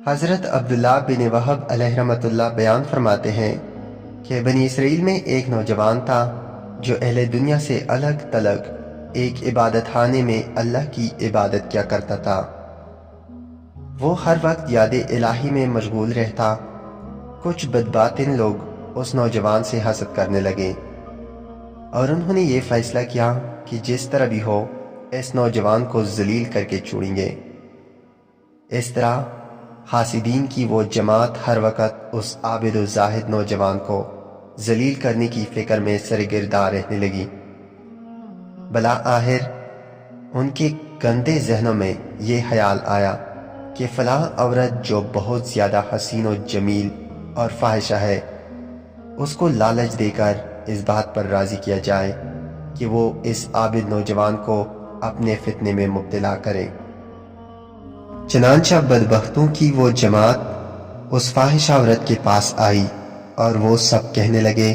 حضرت عبداللہ بن وہب علیہ رحمۃ اللہ بیان فرماتے ہیں کہ بنی اسرائیل میں ایک نوجوان تھا جو اہل دنیا سے الگ تلگ ایک عبادت خانے میں اللہ کی عبادت کیا کرتا تھا۔ وہ ہر وقت یاد الہی میں مشغول رہتا۔ کچھ بدباطن لوگ اس نوجوان سے حسد کرنے لگے اور انہوں نے یہ فیصلہ کیا کہ جس طرح بھی ہو اس نوجوان کو ذلیل کر کے چھوڑیں گے۔ اس طرح حاسدین کی وہ جماعت ہر وقت اس عابد و زاہد نوجوان کو ذلیل کرنے کی فکر میں سرگرداں رہنے لگی۔ بالآخر ان کے گندے ذہنوں میں یہ خیال آیا کہ فلاں عورت جو بہت زیادہ حسین و جمیل اور فاحشہ ہے، اس کو لالچ دے کر اس بات پر راضی کیا جائے کہ وہ اس عابد نوجوان کو اپنے فتنے میں مبتلا کرے۔ چنانچہ بدبختوں کی وہ جماعت اس فاحشہ عورت کے پاس آئی اور وہ سب کہنے لگے،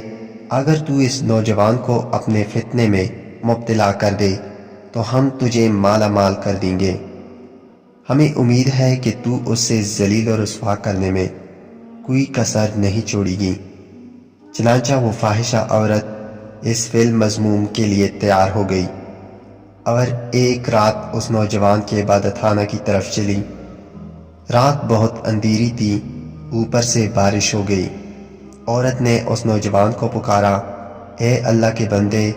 اگر تو اس نوجوان کو اپنے فتنے میں مبتلا کر دے تو ہم تجھے مالا مال کر دیں گے۔ ہمیں امید ہے کہ تو اس سے ذلیل و رسوا کرنے میں کوئی کسر نہیں چھوڑے گی۔ چنانچہ وہ فاحشہ عورت اس فعل مذموم کے لیے تیار ہو گئی اور ایک رات اس نوجوان کے عبادت خانہ کی طرف چلی۔ رات بہت اندھیری تھی، اوپر سے بارش ہو گئی۔ عورت نے اس نوجوان کو پکارا، اے اللہ کے بندے،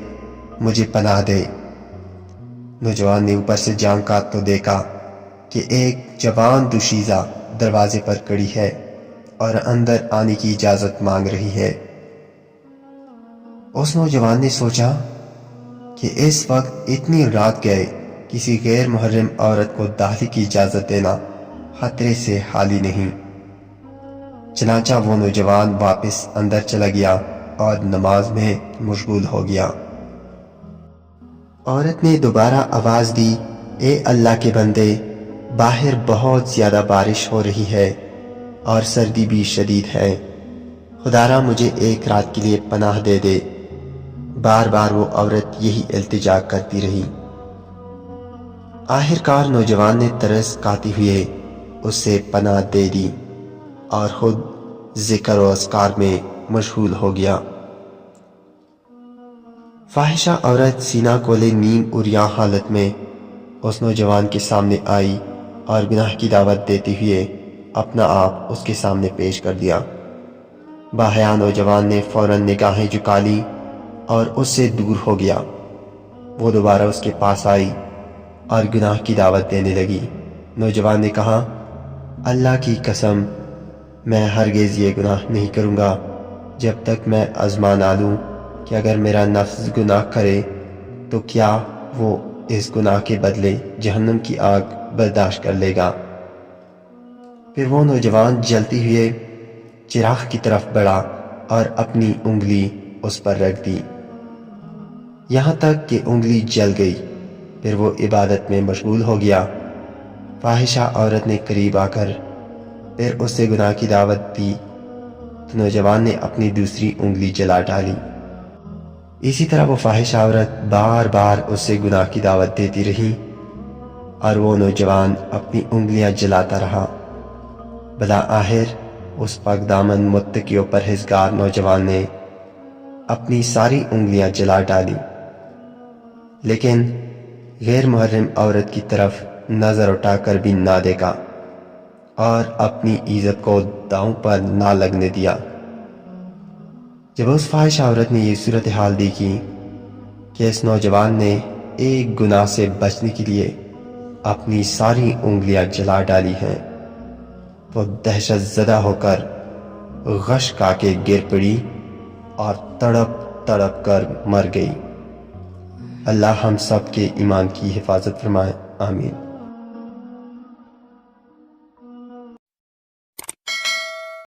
مجھے پناہ دے۔ نوجوان نے اوپر سے جھانکا تو دیکھا کہ ایک جوان دوشیزہ دروازے پر کھڑی ہے اور اندر آنے کی اجازت مانگ رہی ہے۔ اس نوجوان نے سوچا کہ اس وقت اتنی رات گئے کسی غیر محرم عورت کو داخلے کی اجازت دینا خطرے سے خالی نہیں۔ چنانچہ وہ نوجوان واپس اندر چلا گیا اور نماز میں مشغول ہو گیا۔ عورت نے دوبارہ آواز دی، اے اللہ کے بندے، باہر بہت زیادہ بارش ہو رہی ہے اور سردی بھی شدید ہے، خدارا مجھے ایک رات کے لیے پناہ دے دے۔ بار بار وہ عورت یہی التجا کرتی رہی۔ آخرکار نوجوان نے ترس کھاتے ہوئے اس سے پناہ دے دی اور خود ذکر و اذکار میں مشغول ہو گیا۔ فاحشہ عورت سینہ کھولے نیم عریاں حالت میں اس نوجوان کے سامنے آئی اور گناہ کی دعوت دیتے ہوئے اپنا آپ اس کے سامنے پیش کر دیا۔ باحیا نوجوان نے فوراً نگاہیں جھکا لی اور اس سے دور ہو گیا۔ وہ دوبارہ اس کے پاس آئی اور گناہ کی دعوت دینے لگی۔ نوجوان نے کہا، اللہ کی قسم، میں ہرگز یہ گناہ نہیں کروں گا جب تک میں آزما نہ لوں کہ اگر میرا نفس گناہ کرے تو کیا وہ اس گناہ کے بدلے جہنم کی آگ برداشت کر لے گا۔ پھر وہ نوجوان جلتے ہوئے چراغ کی طرف بڑھا اور اپنی انگلی اس پر رکھ دی، یہاں تک کہ انگلی جل گئی۔ پھر وہ عبادت میں مشغول ہو گیا۔ فاحشہ عورت نے قریب آ کر پھر اس سے گناہ کی دعوت دی تو نوجوان نے اپنی دوسری انگلی جلا ڈالی۔ اسی طرح وہ فاحشہ عورت بار بار اس سے گناہ کی دعوت دیتی رہی اور وہ نوجوان اپنی انگلیاں جلاتا رہا۔ بالآخر اس پاک دامن متقی و پرہیزگار نوجوان نے اپنی ساری انگلیاں جلا ڈالی، لیکن غیر محرم عورت کی طرف نظر اٹھا کر بھی نہ دیکھا اور اپنی عزت کو داؤں پر نہ لگنے دیا۔ جب اس فاحشہ عورت نے یہ صورتحال دیکھی کہ اس نوجوان نے ایک گناہ سے بچنے کے لیے اپنی ساری انگلیاں جلا ڈالی ہیں تو دہشت زدہ ہو کر غش کھا کے گر پڑی اور تڑپ تڑپ کر مر گئی۔ اللہ ہم سب کے ایمان کی حفاظت فرمائے، آمین۔